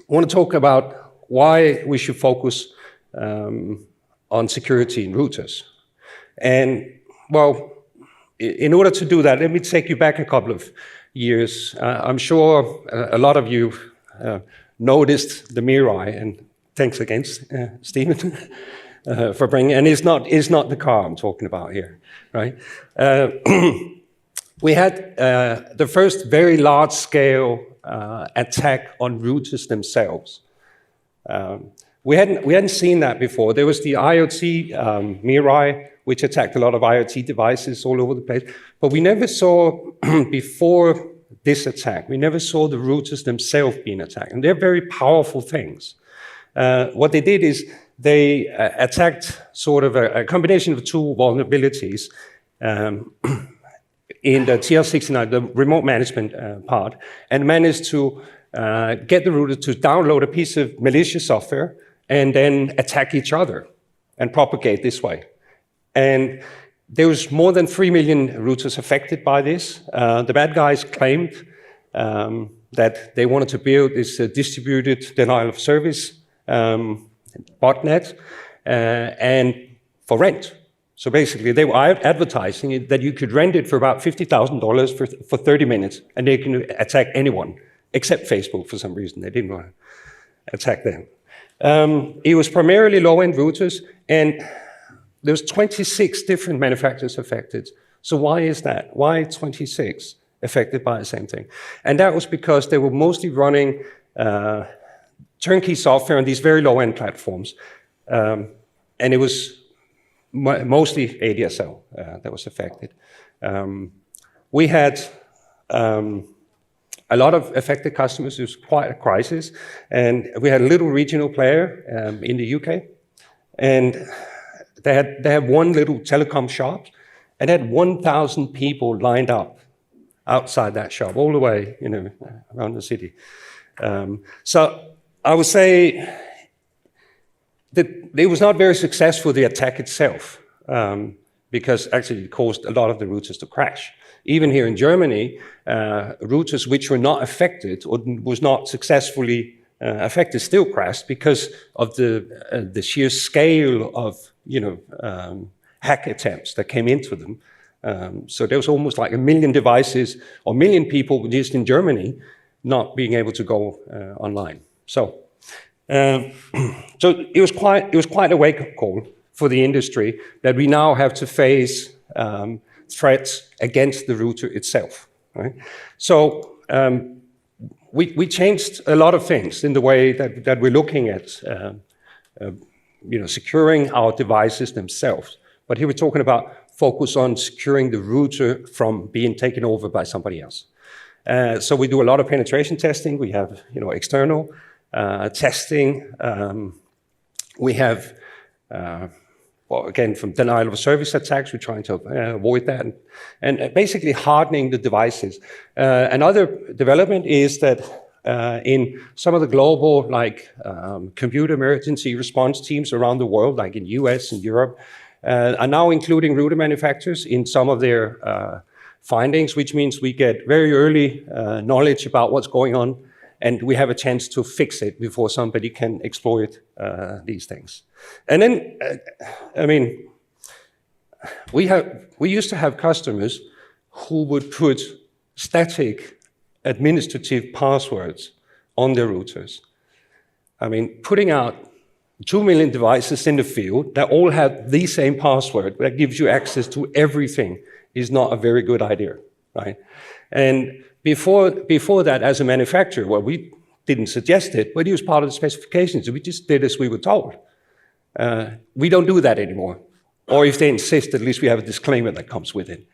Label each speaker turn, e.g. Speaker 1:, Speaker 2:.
Speaker 1: want to talk about why we should focus on security in routers. And well, in order to do that, let me take you back a couple of years. I'm sure a lot of you noticed the Mirai, and thanks again, Stephen, for bringing. And it's not the car I'm talking about here, right? We had the first very large-scale attack on routers themselves. We hadn't seen that before. There was the IoT Mirai, which attacked a lot of IoT devices all over the place. But we never saw, before this attack, we never saw the routers themselves being attacked. And they're very powerful things. What they did is they attacked sort of a combination of two vulnerabilities in the TL69, the remote management part, and managed to get the router to download a piece of malicious software and then attack each other and propagate this way. And there was more than 3 million routers affected by this. The bad guys claimed that they wanted to build this distributed denial of service botnet and for rent. So basically, they were advertising it, that you could rent it for about $50,000 for 30 minutes, and they can attack anyone, except Facebook for some reason. They didn't want to attack them. It was primarily low-end routers, and there was 26 different manufacturers affected. So why is that? Why 26 affected by the same thing? And that was because they were mostly running turnkey software on these very low-end platforms. And it was mostly ADSL that was affected. We had a lot of affected customers. It was quite a crisis. And we had a little regional player in the UK. And they had one little telecom shop, and had 1,000 people lined up outside that shop, all the way, around the city. So I would say that it was not very successful, the attack itself, because actually it caused a lot of the routers to crash. Even here in Germany, routers which were not affected or was not successfully affected still crashed because of the sheer scale of hack attempts that came into them. So there was almost like 1 million devices or 1 million people just in Germany not being able to go online. So it was quite a wake-up call for the industry that we now have to face threats against the router itself. Right? So we changed a lot of things in the way that we're looking at securing our devices themselves. But here we're talking about focus on securing the router from being taken over by somebody else. So we do a lot of penetration testing. We have external testing. We have, again, from denial of service attacks, we're trying to avoid that. And basically hardening the devices. Another development is that in some of the global computer emergency response teams around the world, like in US and Europe, are now including router manufacturers in some of their findings, which means we get very early knowledge about what's going on, and we have a chance to fix it before somebody can exploit these things. And then, we used to have customers who would put static administrative passwords on their routers. Putting out 2 million devices in the field that all have the same password that gives you access to everything is not a very good idea, right? And before that, as a manufacturer, well, we didn't suggest it, but it was part of the specifications. We just did as we were told. We don't do that anymore. Or if they insist, at least we have a disclaimer that comes with it.